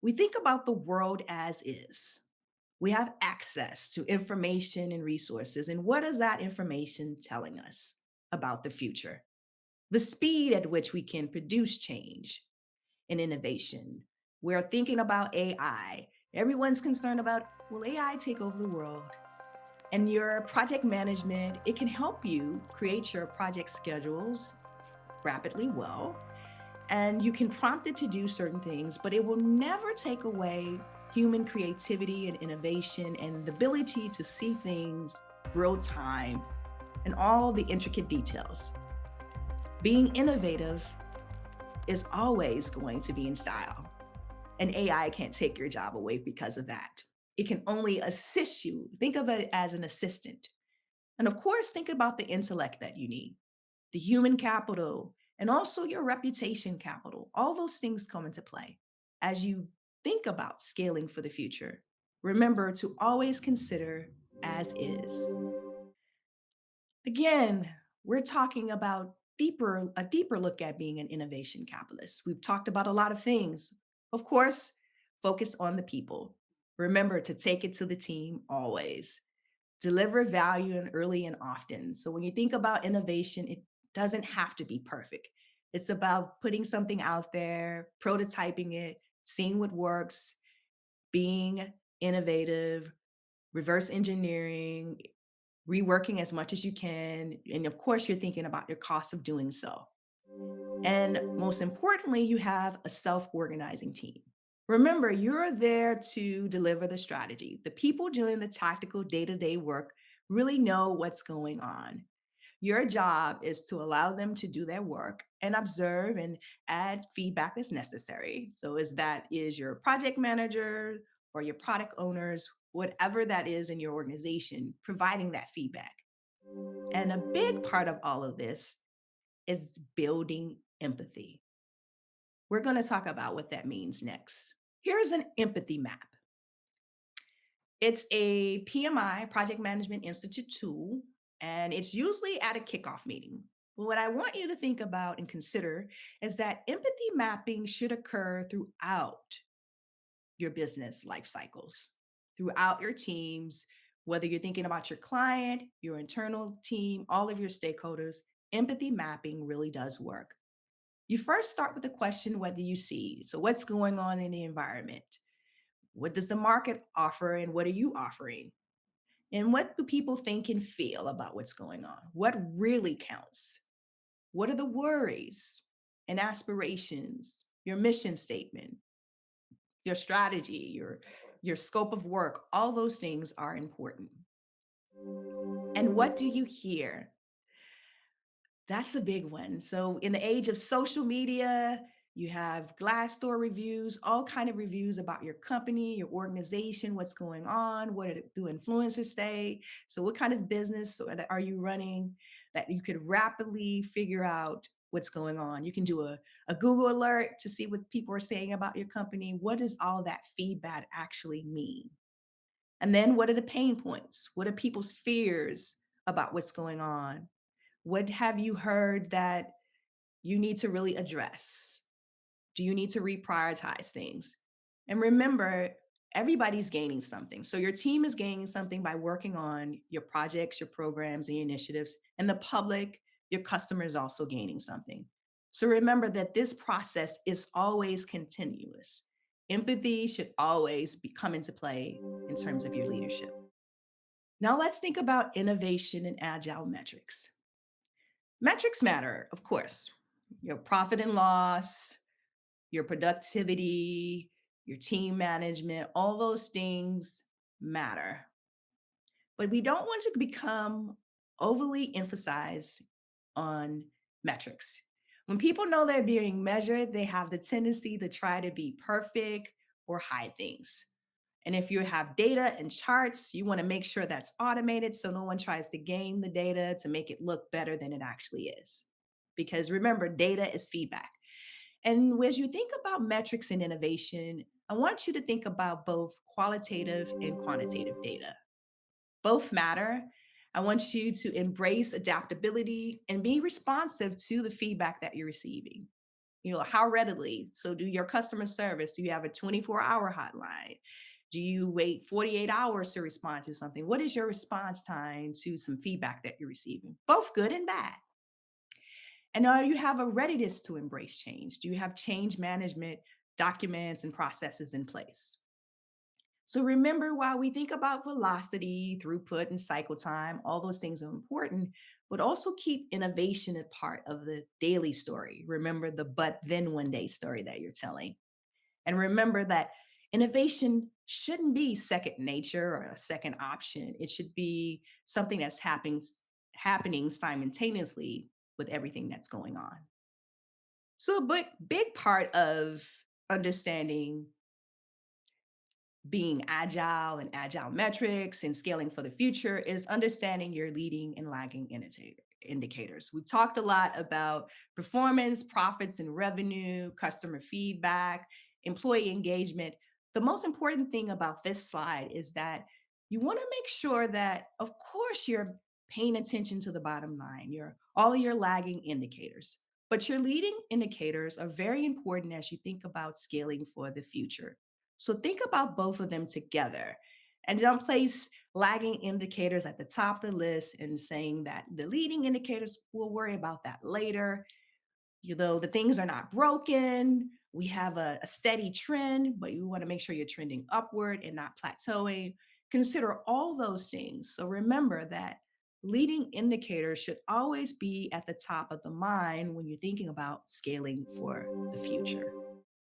We think about the world as is. We have access to information and resources. And what is that information telling us about the future? The speed at which we can produce change and innovation. We're thinking about AI. Everyone's concerned about, will AI take over the world? And your project management, it can help you create your project schedules rapidly well, and you can prompt it to do certain things, but it will never take away human creativity and innovation and the ability to see things real time and all the intricate details. Being innovative is always going to be in style, and AI can't take your job away because of that. It can only assist you. Think of it as an assistant. And of course, think about the intellect that you need, the human capital, and also your reputation capital. All those things come into play as you think about scaling for the future. Remember to always consider as is. Again, we're talking about a deeper look at being an innovation capitalist. We've talked about a lot of things. Of course, focus on the people. Remember to take it to the team always. Deliver value and early and often. So when you think about innovation, it doesn't have to be perfect. It's about putting something out there, prototyping it, seeing what works, being innovative, reverse engineering, reworking as much as you can. And of course, you're thinking about your cost of doing so. And most importantly, you have a self organizing team. Remember, you're there to deliver the strategy. The people doing the tactical day to day work really know what's going on. Your job is to allow them to do their work and observe and add feedback as necessary. So, as that is your project manager or your product owners, whatever that is in your organization, providing that feedback. And a big part of all of this is building empathy. We're going to talk about what that means next. Here's an empathy map. It's a PMI, Project Management Institute tool, and it's usually at a kickoff meeting. But what I want you to think about and consider is that empathy mapping should occur throughout your business life cycles, throughout your teams, whether you're thinking about your client, your internal team, all of your stakeholders. Empathy mapping really does work. You first start with the question whether you see. So, what's going on in the environment? What does the market offer and what are you offering? And what do people think and feel about what's going on? What really counts? What are the worries and aspirations? Your mission statement, your strategy, your scope of work, all those things are important. And what do you hear? That's a big one. So in the age of social media, you have Glassdoor reviews, all kind of reviews about your company, your organization, what's going on, do influencers say? So what kind of business are you running that you could rapidly figure out what's going on? You can do a Google alert to see what people are saying about your company. What does all that feedback actually mean? And then what are the pain points? What are people's fears about what's going on? What have you heard that you need to really address? Do you need to reprioritize things? And remember, everybody's gaining something. So your team is gaining something by working on your projects, your programs, and your initiatives. And the public, your customer is also gaining something. So remember that this process is always continuous. Empathy should always come into play in terms of your leadership. Now let's think about innovation and agile metrics. Metrics matter, of course. Your profit and loss, your productivity, your team management, all those things matter. But we don't want to become overly emphasized on metrics. When people know they're being measured, they have the tendency to try to be perfect or hide things. And if you have data and charts, you want to make sure that's automated so no one tries to game the data to make it look better than it actually is. Because remember, data is feedback. And as you think about metrics and innovation, I want you to think about both qualitative and quantitative data. Both matter. I want you to embrace adaptability and be responsive to the feedback that you're receiving. How readily? So, do your customer service, do you have a 24-hour hotline? Do you wait 48 hours to respond to something? What is your response time to some feedback that you're receiving? Both good and bad. And you have a readiness to embrace change? Do you have change management documents and processes in place? So remember, while we think about velocity, throughput, and cycle time, all those things are important, but also keep innovation a part of the daily story. Remember the but then one day story that you're telling. And remember that innovation shouldn't be second nature or a second option. It should be something that's happening simultaneously with everything that's going on. So a big part of understanding being agile and agile metrics and scaling for the future is understanding your leading and lagging indicators. We've talked a lot about performance, profits and revenue, customer feedback, employee engagement. The most important thing about this slide is that you want to make sure that, of course, you're paying attention to the bottom line, your all of your lagging indicators. But your leading indicators are very important as you think about scaling for the future. So think about both of them together and don't place lagging indicators at the top of the list and saying that the leading indicators, we'll worry about that later. Though the things are not broken, we have a steady trend, but you want to make sure you're trending upward and not plateauing. Consider all those things. So remember that leading indicators should always be at the top of the mind when you're thinking about scaling for the future.